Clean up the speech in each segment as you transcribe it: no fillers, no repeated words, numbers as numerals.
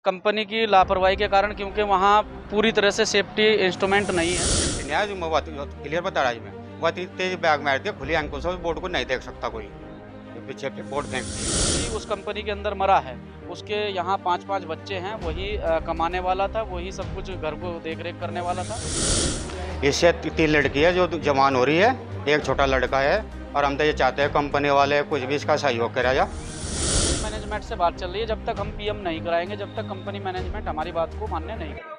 Company की लापरवाही के कारण, क्योंकि वहाँ पूरी तरह से सेफ्टी इंस्ट्रूमेंट नहीं है। न्याय जो मैं बात क्लियर बता रहा हूँ मैं बहुत तेज बैग मार दिया खुली आंखों से बोर्ड को नहीं देख सकता कोई जो पीछे बोर्ड फेंक दिया। कि उस कंपनी के अंदर मरा है, उसके यहाँ 5-5 बच्चे हैं, वही कमाने वाला था, वही सब कुछ घर को देख रेख करने वाला था। इससे 3 लड़की है जो जवान हो रही है, एक छोटा लड़का है और हम तो ये चाहते हैं कंपनी वाले कुछ भी इसका सहयोग करा जा। मैनेजमेंट से बात चल रही है, जब तक हम पीएम नहीं कराएंगे, जब तक कंपनी मैनेजमेंट हमारी बात को मान्य नहीं करेगी।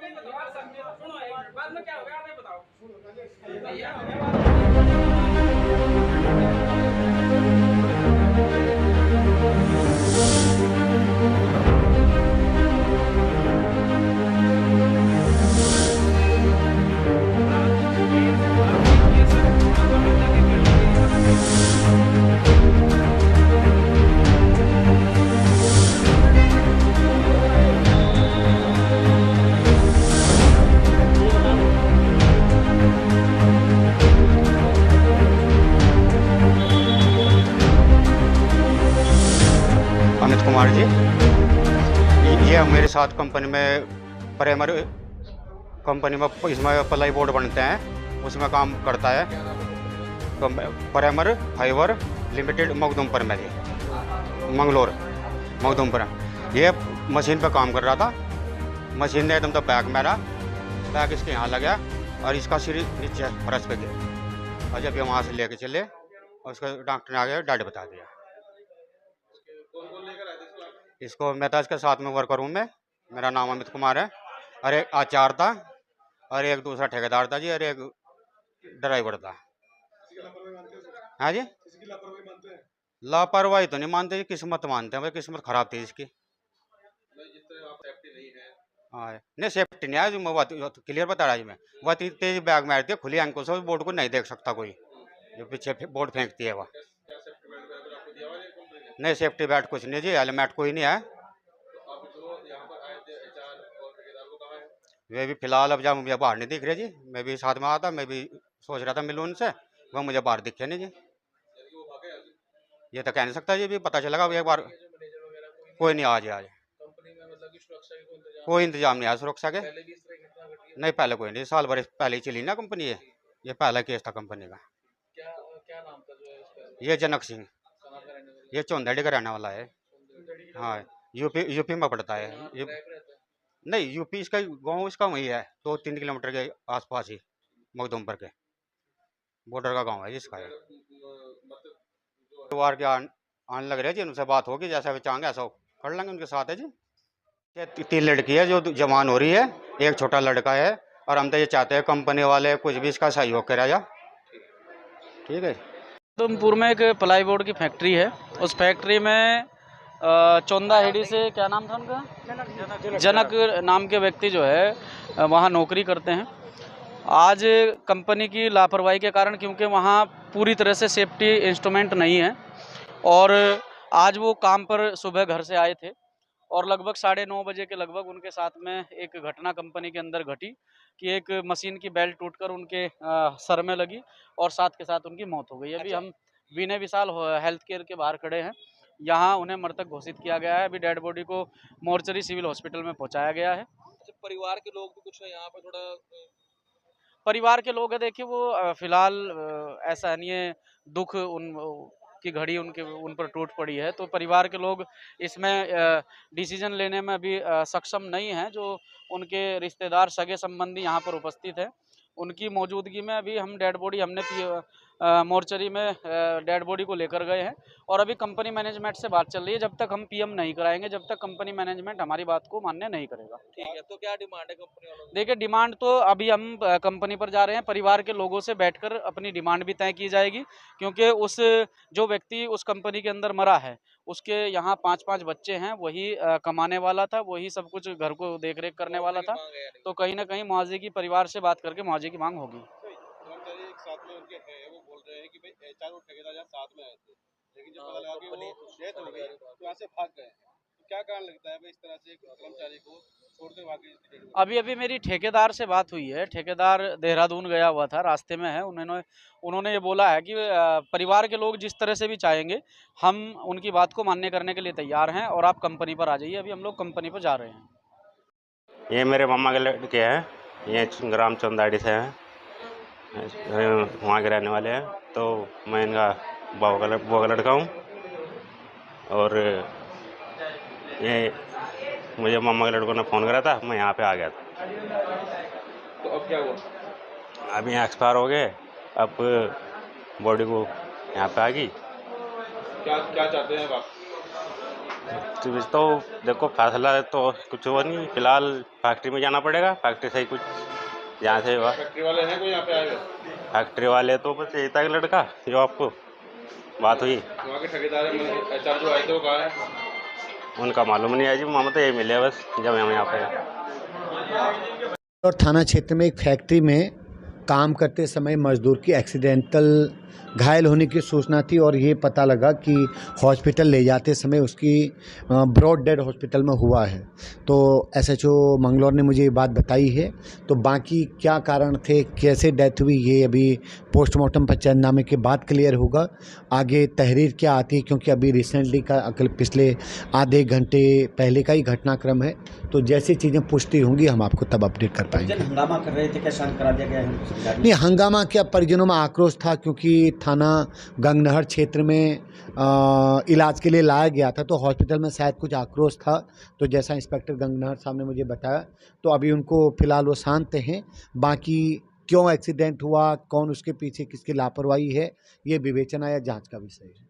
अमित कुमार जी, ये मेरे साथ कंपनी में प्राइमर कंपनी में इसमें प्लाई बोर्ड बनते हैं, उसमें काम करता है। तो प्राइमर फाइबर लिमिटेड मखदूमपुर में, जी मंगलोर मखदूमपुर। ये मशीन पे काम कर रहा था, मशीन ने एकदम तो बैग मारा, बैग इसके यहाँ लगा और इसका सिर नीचे फर्श पे गिरा और जब ये वहाँ से लेके चले और उसको डॉक्टर ने आ गया डेड बता दिया। इसको मैं था इसके साथ में वर्कर हूँ मैं, मेरा नाम अमित कुमार है। और एक आचार था और एक दूसरा ठेकेदार था जी, और एक ड्राइवर था। हाँ जी, लापरवाही तो नहीं मानते जी, किस्मत मानते हैं भाई, किस्मत खराब थी इसकी। हाँ नहीं, सेफ्टी नहीं है, जो मैं बात क्लियर बता रहा हूँ मैं बहुत तेज बैग मार दिया खुली आंखों से, बोर्ड को नहीं देख सकता कोई जो पीछे बोर्ड फेंकती है वह। नहीं सेफ्टी बेल्ट कुछ नहीं जी, हेलमेट कोई नहीं है। वे भी फिलहाल अब जब मुझे बाहर नहीं दिख रहे जी, मैं भी साथ में आया था, मैं भी सोच रहा था मिलूं उनसे, वह मुझे बाहर दिखे नहीं जी। ये तो कह नहीं सकता जी, भी पता चलेगा एक बार। कोई नहीं, आज आज कोई इंतजाम नहीं है सुरक्षा के। नहीं पहले कोई नहीं, साल भर पहले ही चली ना कंपनी, ये पहला केस था कंपनी का। ये जनक सिंह, ये चौंधड़ी का रहने वाला है। हाँ, यूपी में पड़ता है ये। नहीं यूपी, इसका गांव इसका वही है, 2-3 किलोमीटर के आसपास ही मखदूमपुर के बॉर्डर का गांव है जिसका है। वार के आने लग रहे जी, उनसे बात होगी, जैसा भी चाहेंगे ऐसा कर लेंगे उनके साथ है जी। ये 3 लड़की है जो जवान हो रही है, एक छोटा लड़का है और हम तो ये चाहते हैं कंपनी वाले कुछ भी इसका सहयोग करा जा। ठीक है। उधमपुर में एक प्लाई बोर्ड की फैक्ट्री है, उस फैक्ट्री में चौंदा हेड़ी से, क्या नाम था उनका, जनक नाम के व्यक्ति जो है वहाँ नौकरी करते हैं। आज कंपनी की लापरवाही के कारण, क्योंकि वहाँ पूरी तरह से सेफ्टी इंस्ट्रूमेंट नहीं है, और आज वो काम पर सुबह घर से आए थे और लगभग 9:30 बजे के लगभग उनके साथ में एक घटना कंपनी के अंदर घटी कि एक मशीन की बेल्ट टूटकर उनके सर में लगी और साथ के साथ उनकी मौत हो गई। अभी हम विनय विशाल हेल्थ केयर के बाहर खड़े हैं, यहाँ उन्हें मृतक घोषित किया गया है। अभी डेड बॉडी को मोर्चरी सिविल हॉस्पिटल में पहुंचाया गया है। अच्छा, परिवार के लोग भी कुछ यहाँ पे थोड़ा परिवार के लोग हैं, देखिए वो फिलहाल ऐसा नहीं है, दुख उन की घड़ी उनके उन पर टूट पड़ी है, तो परिवार के लोग इसमें डिसीजन लेने में अभी सक्षम नहीं हैं। जो उनके रिश्तेदार सगे संबंधी यहाँ पर उपस्थित हैं, उनकी मौजूदगी में अभी हम डेड बॉडी हमने मोर्चरी में डेड बॉडी को लेकर गए हैं और अभी कंपनी मैनेजमेंट से बात चल रही है, जब तक हम पीएम नहीं कराएंगे, जब तक कंपनी मैनेजमेंट हमारी बात को मान्य नहीं करेगा। ठीक है, तो क्या डिमांड है कंपनी वालों की? देखिए, डिमांड तो अभी हम कंपनी पर जा रहे हैं, परिवार के लोगों से बैठकर अपनी डिमांड भी तय की जाएगी, क्योंकि उस जो व्यक्ति उस कंपनी के अंदर मरा है, उसके यहाँ 5-5 बच्चे हैं, वही कमाने वाला था, वही सब कुछ घर को देख रेख करने वाला था, मांग है यानी। तो कहीं ना कहीं मुआवजे की परिवार से बात करके मुआवजे की मांग होगी। एक साथ में उनके है, वो बोल रहे हैं कि भाई चारों ठेकेदार यहाँ साथ में आए थे, लेकिन जब पता लगा कि वो डेथ हो गई तो यहाँ से भाग गए। तो क्या कारण लगता है भाई इस तरह से एक कर्मचारी को छोड़कर भाग गए? अभी मेरी ठेकेदार से बात हुई है, ठेकेदार देहरादून गया हुआ था, रास्ते में है। उन्होंने ये बोला है कि परिवार के लोग जिस तरह से भी चाहेंगे, हम उनकी बात को मान्य करने के लिए तैयार हैं और आप कंपनी पर आ जाइए। अभी हम लोग कंपनी पर जा रहे हैं। ये मेरे मामा के लड़के हैं, ये ग्राम चंदाड़ी से हैं, वहाँ के रहने वाले हैं। तो मैं इनका बुआ का लड़का हूँ और ये मुझे मामा के लड़कों ने फ़ोन करा था, मैं यहाँ पे आ गया था। तो अब क्या हुआ? अब यहाँ एक्सपायर हो गए, अब बॉडी को यहाँ पे आ गई। क्या क्या चाहते हैं आप? तो देखो फैसला तो कुछ हुआ नहीं, फिलहाल फैक्ट्री में जाना पड़ेगा, फैक्ट्री से ही कुछ जहाँ से हुआ। फैक्ट्री वाले हैं कोई यहाँ पे आए हुए? फैक्ट्री वाले तो बस यही था कि लड़का जो आपको बात हुई, वहाँ के ठेकेदार एचआर जो आए थे वो कहाँ है? उनका मालूम नहीं है जी, मामा तो यही मिले बस जब हम यहाँ पे आए। और थाना क्षेत्र में एक फैक्ट्री में काम करते समय मजदूर की एक्सीडेंटल घायल होने की सूचना थी और ये पता लगा कि हॉस्पिटल ले जाते समय उसकी ब्रॉड डेड हॉस्पिटल में हुआ है। तो एसएचओ मंगलौर ने मुझे ये बात बताई है। तो बाकी क्या कारण थे, कैसे डेथ हुई, ये अभी पोस्टमार्टम पंचनामे के बाद क्लियर होगा। आगे तहरीर क्या आती है, क्योंकि अभी रिसेंटली का पिछले आधे घंटे पहले का ही घटनाक्रम है। तो जैसी चीज़ें पुष्टि होंगी हम आपको तब अपडेट कर पाएंगे। हंगामा कर रहे थे, क्या शांत करा दिया गया है? नहीं, हंगामा क्या, परिजनों में आक्रोश था क्योंकि थाना गंगनहर क्षेत्र में इलाज के लिए लाया गया था, तो हॉस्पिटल में शायद कुछ आक्रोश था। तो जैसा इंस्पेक्टर गंगनहर साहब ने मुझे बताया, तो अभी उनको फिलहाल वो शांत हैं। बाकी क्यों एक्सीडेंट हुआ, कौन उसके पीछे किसकी लापरवाही है, ये विवेचना या जांच का विषय है।